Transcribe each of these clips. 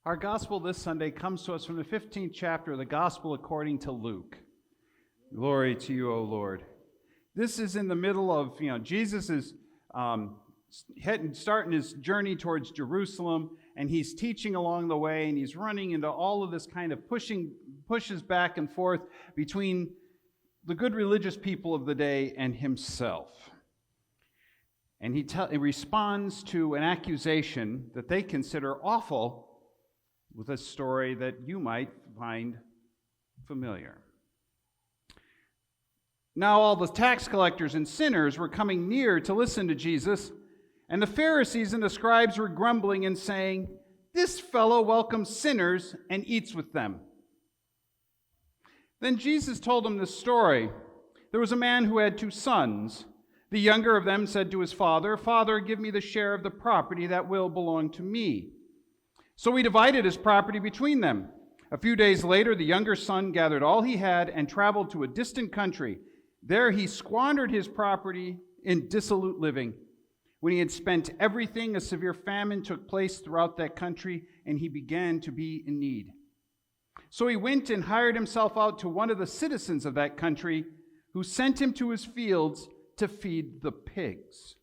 Our gospel this Sunday comes to us from the 15th chapter of the Gospel according to Luke. Glory to you, O Lord. This is in the middle of, Jesus is starting his journey towards Jerusalem, and he's teaching along the way, and he's running into all of this kind of pushes back and forth between the good religious people of the day and himself. And he responds to an accusation that they consider awful with a story that you might find familiar. Now all the tax collectors and sinners were coming near to listen to Jesus, and the Pharisees and the scribes were grumbling and saying, "This fellow welcomes sinners and eats with them." Then Jesus told them this story. There was a man who had 2 sons. The younger of them said to his father, "Father, give me the share of the property that will belong to me." So he divided his property between them. A few days later, the younger son gathered all he had and traveled to a distant country. There he squandered his property in dissolute living. When he had spent everything, a severe famine took place throughout that country, and he began to be in need. So he went and hired himself out to one of the citizens of that country, who sent him to his fields to feed the pigs.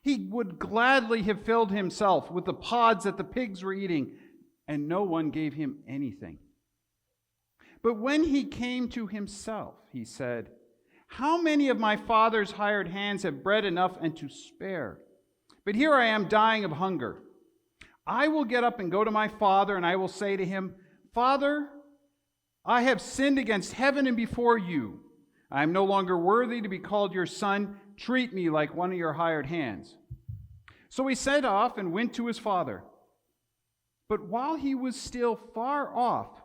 He would gladly have filled himself with the pods that the pigs were eating, and no one gave him anything. But when he came to himself, he said, "How many of my father's hired hands have bread enough and to spare? But here I am dying of hunger. I will get up and go to my father, and I will say to him, 'Father, I have sinned against heaven and before you. I am no longer worthy to be called your son. Treat me like one of your hired hands.' So he set off and went to his father. But while he was still far off,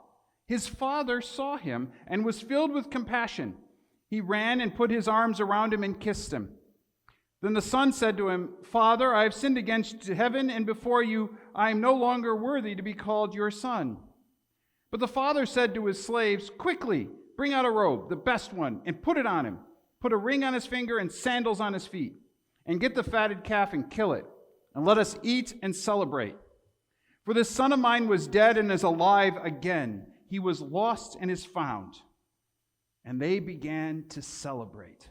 his father saw him and was filled with compassion. He ran and put his arms around him and kissed him. Then the son said to him, 'Father, I have sinned against heaven and before you. I am no longer worthy to be called your son.' But the father said to his slaves, 'Quickly, bring out a robe, the best one, and put it on him. Put a ring on his finger and sandals on his feet. And get the fatted calf and kill it. And let us eat and celebrate. For this son of mine was dead and is alive again. He was lost and is found.' And they began to celebrate.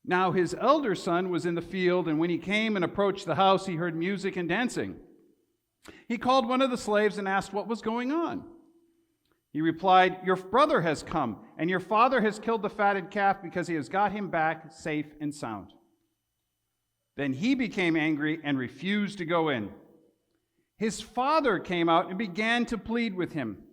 Now his elder son was in the field, and when he came and approached the house, he heard music and dancing. He called one of the slaves and asked what was going on. He replied, 'Your brother has come, and your father has killed the fatted calf because he has got him back safe and sound.' Then he became angry and refused to go in. His father came out and began to plead with him.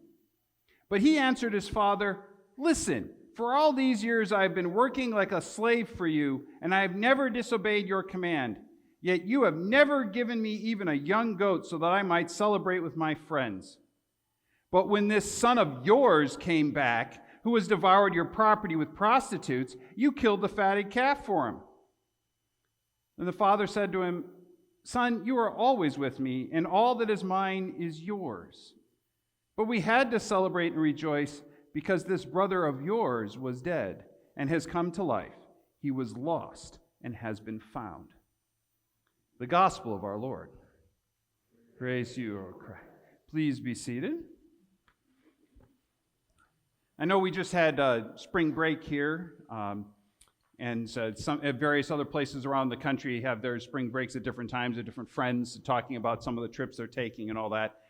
But he answered his father, 'Listen, for all these years I have been working like a slave for you, and I have never disobeyed your command. Yet you have never given me even a young goat so that I might celebrate with my friends. But when this son of yours came back, who has devoured your property with prostitutes, you killed the fatted calf for him.' And the father said to him, 'Son, you are always with me, and all that is mine is yours. But we had to celebrate and rejoice because this brother of yours was dead and has come to life. He was lost and has been found.'" The gospel of our Lord. Praise you, O Christ. Please be seated. I know we just had spring break here, and at various other places around the country have their spring breaks at different times, at different friends talking about some of the trips they're taking and all that.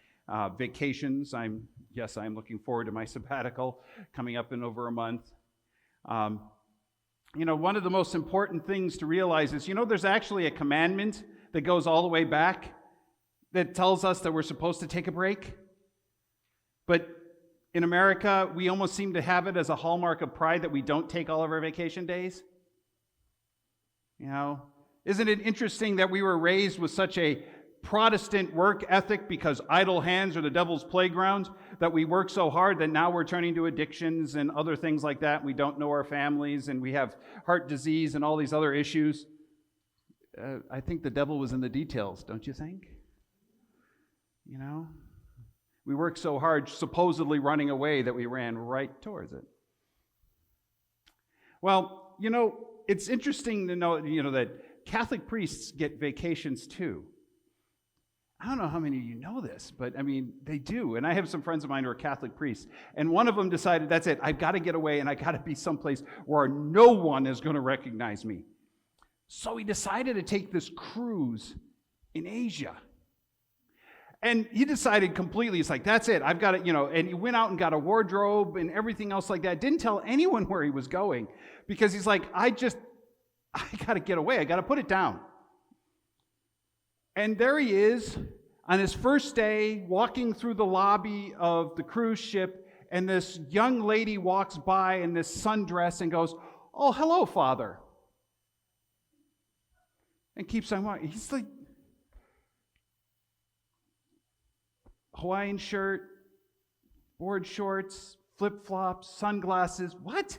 Vacations, I'm looking forward to my sabbatical coming up in over a month. One of the most important things to realize is, there's actually a commandment that goes all the way back that tells us that we're supposed to take a break. But in America, we almost seem to have it as a hallmark of pride that we don't take all of our vacation days. Isn't it interesting that we were raised with such a Protestant work ethic because idle hands are the devil's playground, that we work so hard that now we're turning to addictions and other things like that. We don't know our families, and we have heart disease and all these other issues. I think the devil was in the details, don't you think? We worked so hard supposedly running away that we ran right towards it. Well, it's interesting to know, that Catholic priests get vacations too. I don't know how many of you know this, but I mean, they do. And I have some friends of mine who are Catholic priests. And one of them decided, that's it, I've got to get away and I got to be someplace where no one is going to recognize me. So he decided to take this cruise in Asia. And he decided completely, it's like, that's it, I've got it, and he went out and got a wardrobe and everything else like that. Didn't tell anyone where he was going because he's like, I got to get away. I got to put it down. And there he is on his first day walking through the lobby of the cruise ship, and this young lady walks by in this sundress and goes, "Oh, hello, Father." And keeps on walking. He's like, Hawaiian shirt, board shorts, flip-flops, sunglasses. What?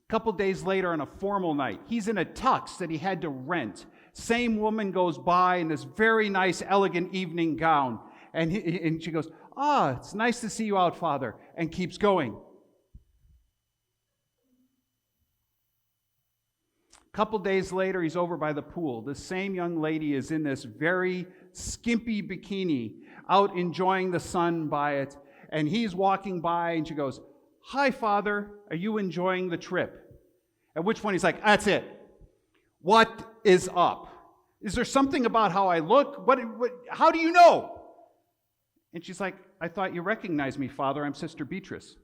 A couple days later on a formal night, he's in a tux that he had to rent. Same woman goes by in this very nice, elegant evening gown. And she goes, it's nice to see you out, Father, and keeps going. A couple days later, he's over by the pool. The same young lady is in this very skimpy bikini, out enjoying the sun by it. And he's walking by, and she goes, "Hi, Father, are you enjoying the trip?" At which point he's like, "That's it. What is up? Is there something about how I look? How do you know?" And she's like, "I thought you recognized me, Father. I'm Sister Beatrice."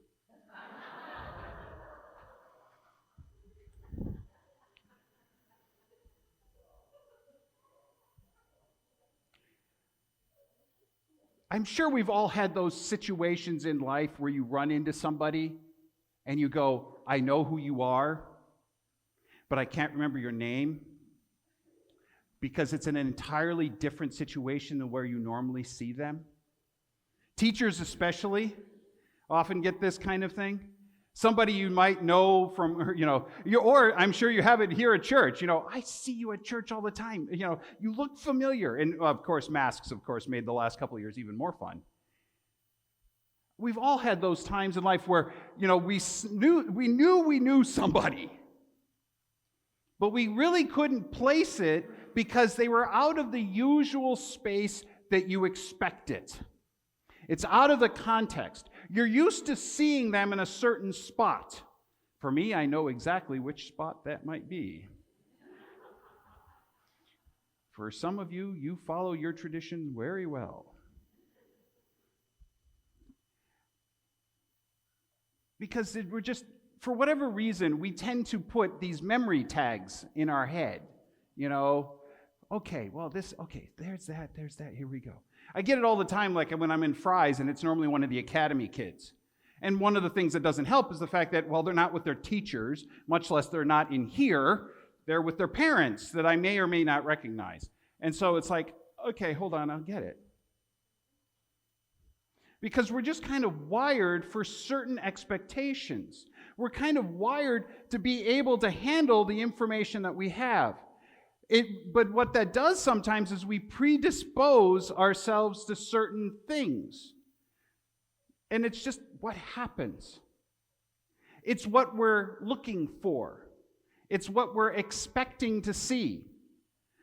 I'm sure we've all had those situations in life where you run into somebody and you go, "I know who you are, but I can't remember your name," because it's in an entirely different situation than where you normally see them. Teachers especially often get this kind of thing. Somebody you might know from, or I'm sure you have it here at church. "I see you at church all the time. You look familiar." And of course, masks, made the last couple of years even more fun. We've all had those times in life where, we knew somebody, but we really couldn't place it because they were out of the usual space that you expect it. It's out of the context. You're used to seeing them in a certain spot. For me, I know exactly which spot that might be. For some of you, you follow your tradition very well. Because we're just, for whatever reason, we tend to put these memory tags in our head. Okay, well, there's that, here we go. I get it all the time, like when I'm in Fry's, and it's normally one of the academy kids. And one of the things that doesn't help is the fact that, they're not with their teachers, much less they're not in here, they're with their parents that I may or may not recognize. And so it's like, okay, hold on, I'll get it. Because we're just kind of wired for certain expectations. We're kind of wired to be able to handle the information that we have. But what that does sometimes is we predispose ourselves to certain things. And it's just what happens. It's what we're looking for. It's what we're expecting to see.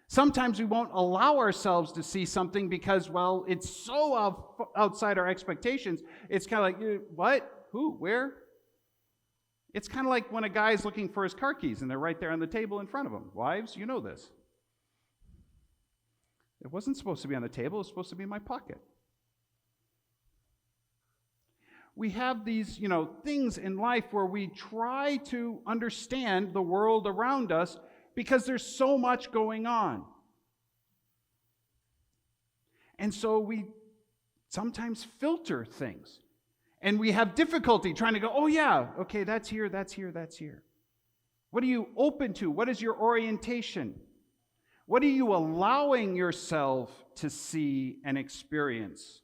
Sometimes we won't allow ourselves to see something because, it's so outside our expectations. It's kind of like, what? Who? Where? It's kind of like when a guy's looking for his car keys and they're right there on the table in front of him. Wives, you know this. It wasn't supposed to be on the table. It was supposed to be in my pocket. We have these, things in life where we try to understand the world around us because there's so much going on. And so we sometimes filter things. And we have difficulty trying to go, "Oh yeah, okay, that's here, that's here, that's here." What are you open to? What is your orientation? What are you allowing yourself to see and experience?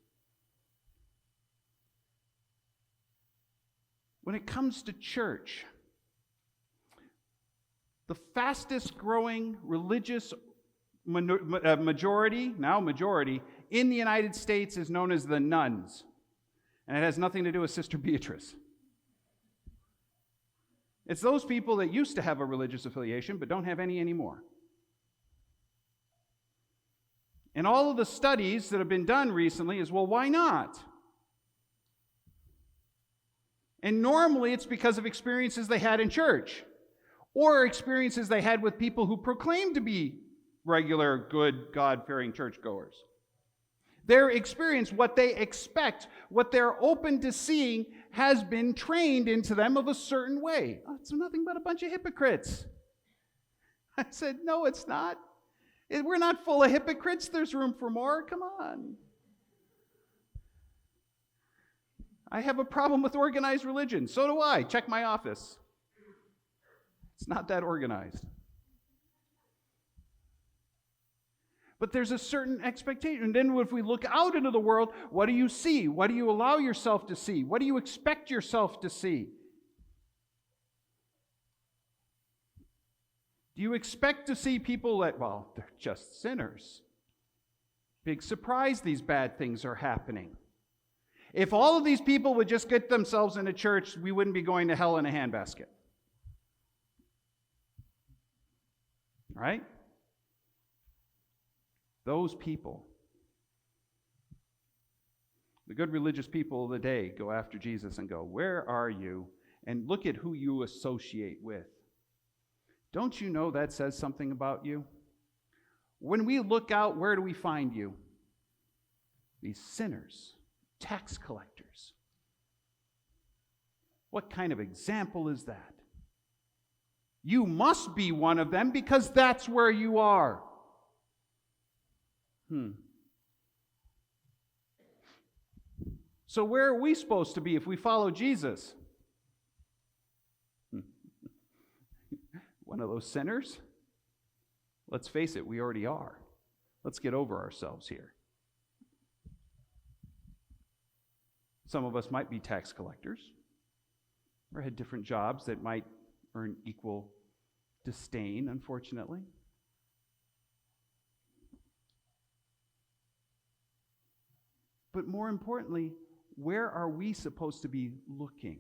When it comes to church, the fastest growing religious majority in the United States is known as the nuns. And it has nothing to do with Sister Beatrice. It's those people that used to have a religious affiliation but don't have any anymore. And all of the studies that have been done recently is, well, why not? And normally it's because of experiences they had in church or experiences they had with people who proclaim to be regular, good, God-fearing churchgoers. Their experience, what they expect, what they're open to seeing, has been trained into them of a certain way. Oh, it's nothing but a bunch of hypocrites. I said, no, it's not. We're not full of hypocrites. There's room for more. Come on. I have a problem with organized religion. So do I. Check my office. It's not that organized. But there's a certain expectation. And then if we look out into the world, what do you see? What do you allow yourself to see? What do you expect yourself to see? Do you expect to see people that, well, they're just sinners? Big surprise, these bad things are happening. If all of these people would just get themselves into church, we wouldn't be going to hell in a handbasket. Right? Those people, the good religious people of the day, go after Jesus and go, where are you? And look at who you associate with. Don't you know that says something about you? When we look out, where do we find you? These sinners, tax collectors. What kind of example is that? You must be one of them because that's where you are. So where are we supposed to be if we follow Jesus? One of those sinners? Let's face it, we already are. Let's get over ourselves here. Some of us might be tax collectors or had different jobs that might earn equal disdain, unfortunately. But more importantly, where are we supposed to be looking?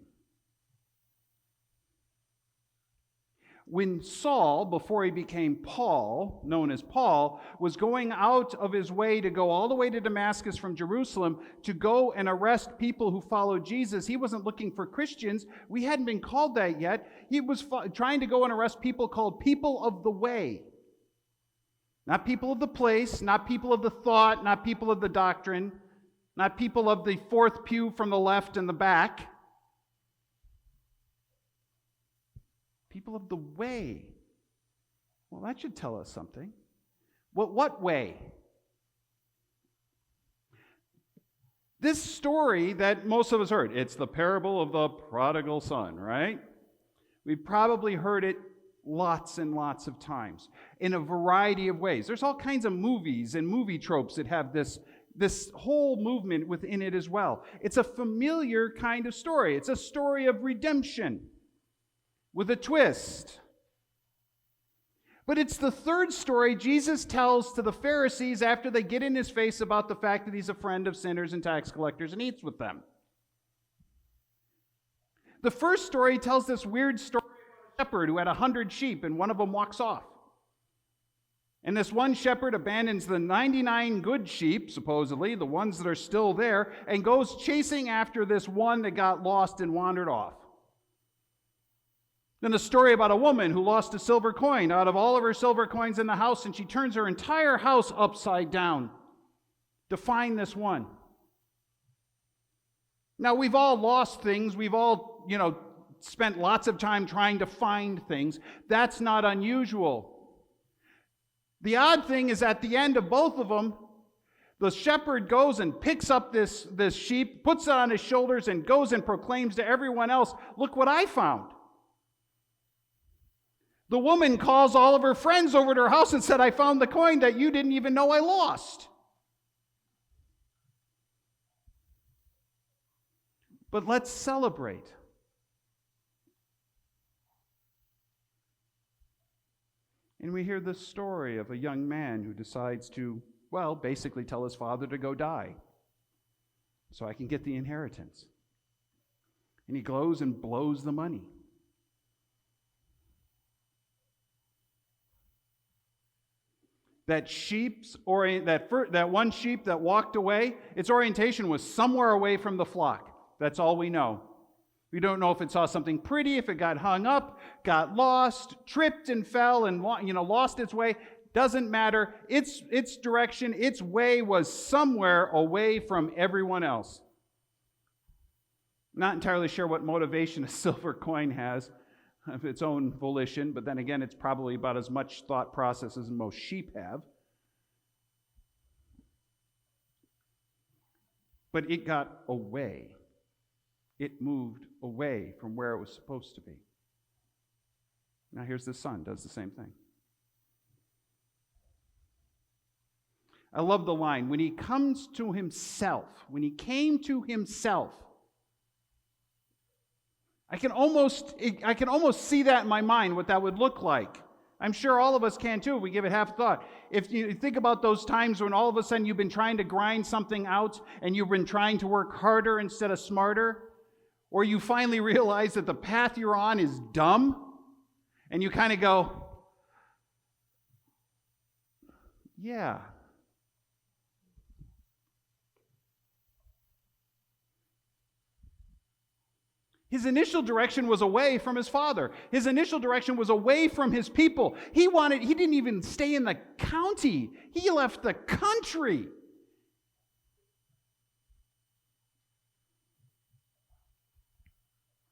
When Saul, before he became Paul, known as Paul, was going out of his way to go all the way to Damascus from Jerusalem to go and arrest people who followed Jesus, he wasn't looking for Christians. We hadn't been called that yet. He was trying to go and arrest people called people of the way. Not people of the place, not people of the thought, not people of the doctrine, not people of the fourth pew from the left and the back. People of the way. Well, that should tell us something. What way? This story that most of us heard, it's the parable of the prodigal son, right? We've probably heard it lots and lots of times in a variety of ways. There's all kinds of movies and movie tropes that have this whole movement within it as well. It's a familiar kind of story. It's a story of redemption with a twist. But it's the third story Jesus tells to the Pharisees after they get in his face about the fact that he's a friend of sinners and tax collectors and eats with them. The first story tells this weird story of a shepherd who had 100 sheep and one of them walks off. And this one shepherd abandons the 99 good sheep, supposedly, the ones that are still there, and goes chasing after this one that got lost and wandered off. Then a story about a woman who lost a silver coin out of all of her silver coins in the house, and she turns her entire house upside down to find this one. Now, we've all lost things. We've all, spent lots of time trying to find things. That's not unusual. The odd thing is at the end of both of them, the shepherd goes and picks up this sheep, puts it on his shoulders, and goes and proclaims to everyone else, look what I found. The woman calls all of her friends over to her house and said, I found the coin that you didn't even know I lost. But let's celebrate. And we hear this story of a young man who decides to, basically tell his father to go die so I can get the inheritance. And he goes and blows the money. that one sheep that walked away, its orientation was somewhere away from the flock. That's all we know. We don't know if it saw something pretty, if it got hung up, got lost, tripped and fell and lost its way. Doesn't matter. Its direction, its way was somewhere away from everyone else. Not entirely sure what motivation a silver coin has of its own volition, but then again, it's probably about as much thought process as most sheep have. But it got away. It moved away from where it was supposed to be. Now here's the son, does the same thing. I love the line, when he came to himself, I can almost see that in my mind, what that would look like. I'm sure all of us can too, if we give it half a thought. If you think about those times when all of a sudden you've been trying to grind something out and you've been trying to work harder instead of smarter, or you finally realize that the path you're on is dumb, and you kind of go, yeah. His initial direction was away from his father. His initial direction was away from his people. He didn't even stay in the county. He left the country.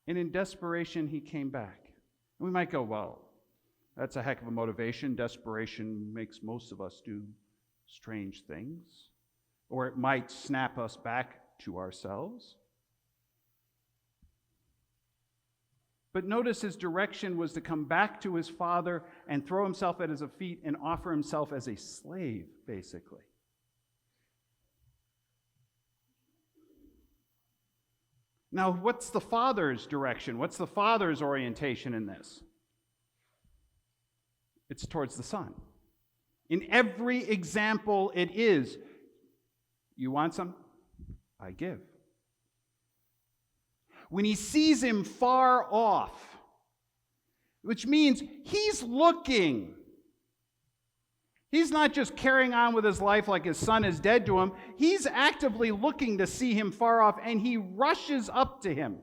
And in desperation, he came back. We might go, well, that's a heck of a motivation. Desperation makes most of us do strange things. Or it might snap us back to ourselves. But notice his direction was to come back to his father and throw himself at his feet and offer himself as a slave, basically. Now, what's the father's direction? What's the father's orientation in this? It's towards the son. In every example, it is, you want some? I give. When he sees him far off, which means he's looking. He's not just carrying on with his life like his son is dead to him. He's actively looking to see him far off, and he rushes up to him.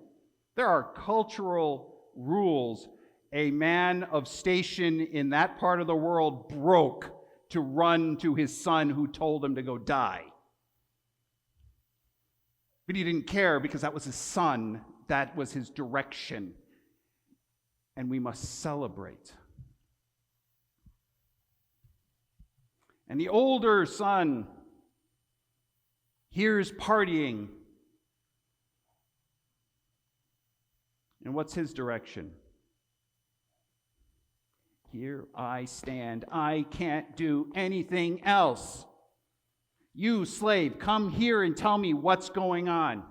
There are cultural rules. A man of station in that part of the world broke to run to his son who told him to go die. But he didn't care because that was his son. That was his direction. And we must celebrate. And the older son hears partying. And what's his direction? Here I stand. I can't do anything else. You, slave, come here and tell me what's going on.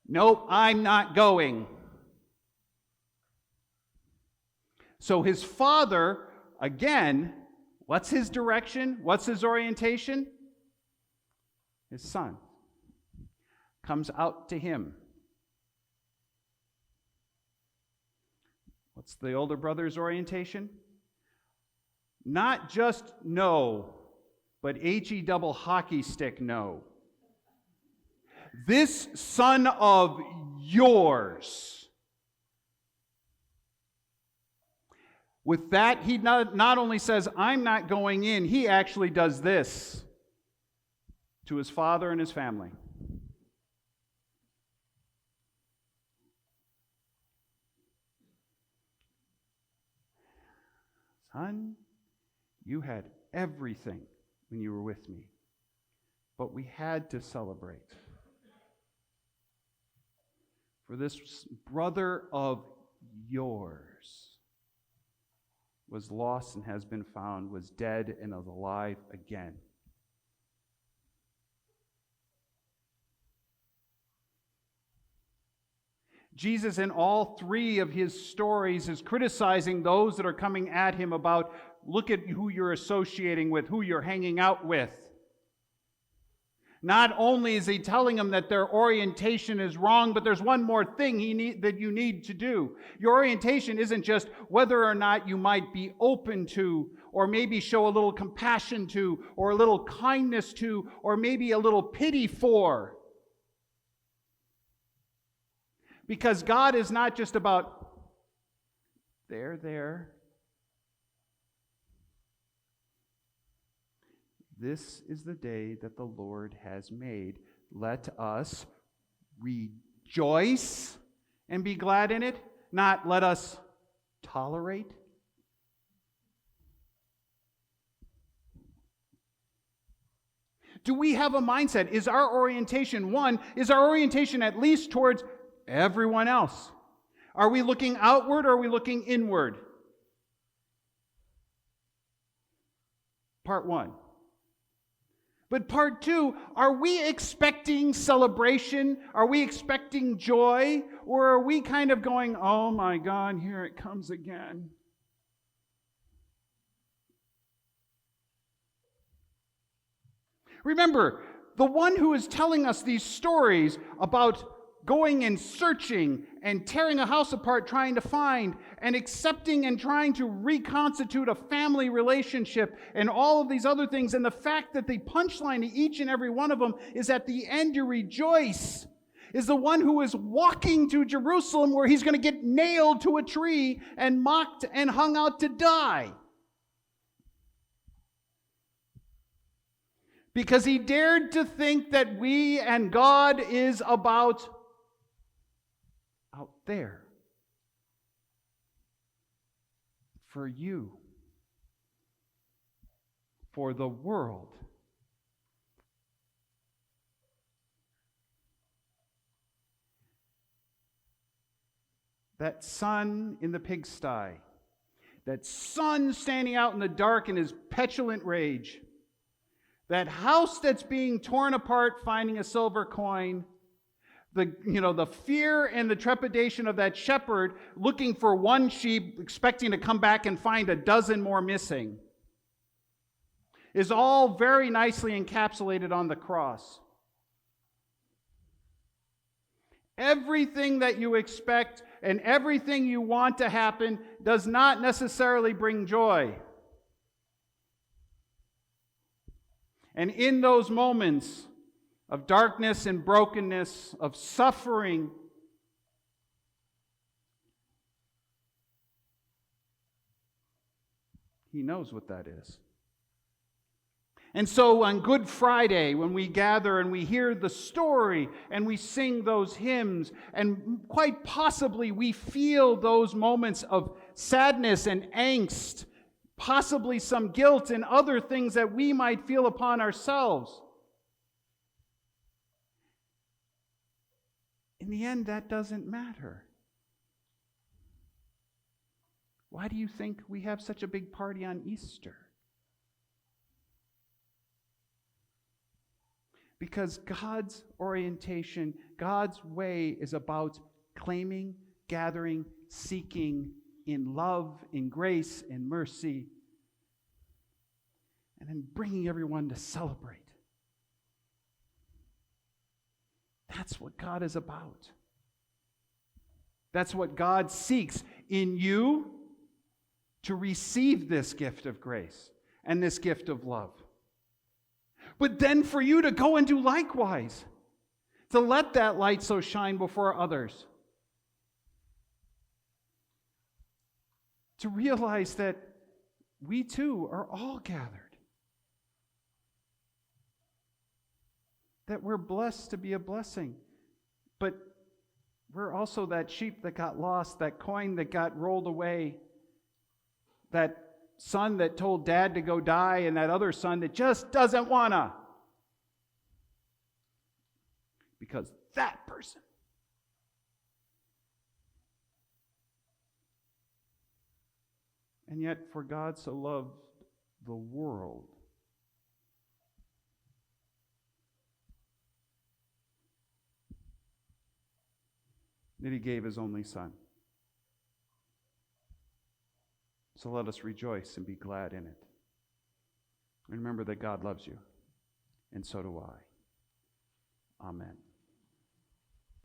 Nope, I'm not going. So his father, again, what's his direction? What's his orientation? His son comes out to him. What's the older brother's orientation? Not just no, but H-E double hockey stick no. This son of yours. With that, he not only says, I'm not going in, he actually does this to his father and his family. Son, you had everything when you were with me, but we had to celebrate. For this brother of yours was lost and has been found, was dead and is alive again. Jesus, in all three of his stories, is criticizing those that are coming at him about, look at who you're associating with, who you're hanging out with. Not only is he telling them that their orientation is wrong, but there's one more thing that you need to do. Your orientation isn't just whether or not you might be open to, or maybe show a little compassion to, or a little kindness to, or maybe a little pity for. Because God is not just about, there. This is the day that the Lord has made. Let us rejoice and be glad in it, not let us tolerate. Do we have a mindset? Is our orientation at least towards everyone else? Are we looking outward or are we looking inward? Part one. But part two, are we expecting celebration? Are we expecting joy? Or are we kind of going, oh my God, here it comes again? Remember, the one who is telling us these stories about going and searching and tearing a house apart trying to find and accepting and trying to reconstitute a family relationship and all of these other things, and the fact that the punchline to each and every one of them is at the end you rejoice, is the one who is walking to Jerusalem where he's going to get nailed to a tree and mocked and hung out to die. Because he dared to think that we and God is about out there. For you. For the world. That son in the pigsty. That son standing out in the dark in his petulant rage. That house that's being torn apart, finding a silver coin. The fear and the trepidation of that shepherd looking for one sheep, expecting to come back and find a dozen more missing, is all very nicely encapsulated on the cross. Everything that you expect and everything you want to happen does not necessarily bring joy. And in those moments of darkness and brokenness, of suffering, he knows what that is. And so on Good Friday, when we gather and we hear the story and we sing those hymns, and quite possibly we feel those moments of sadness and angst, possibly some guilt and other things that we might feel upon ourselves. In the end, that doesn't matter. Why do you think we have such a big party on Easter? Because God's orientation, God's way is about claiming, gathering, seeking in love, in grace, in mercy, and then bringing everyone to celebrate. That's what God is about. That's what God seeks in you to receive this gift of grace and this gift of love. But then for you to go and do likewise, to let that light so shine before others. To realize that we too are all gathered. That we're blessed to be a blessing. But we're also that sheep that got lost, that coin that got rolled away, that son that told dad to go die, and that other son that just doesn't wanna. Because that person and yet, for God so loved the world that he gave his only Son. So let us rejoice and be glad in it. And remember that God loves you, and so do I. Amen.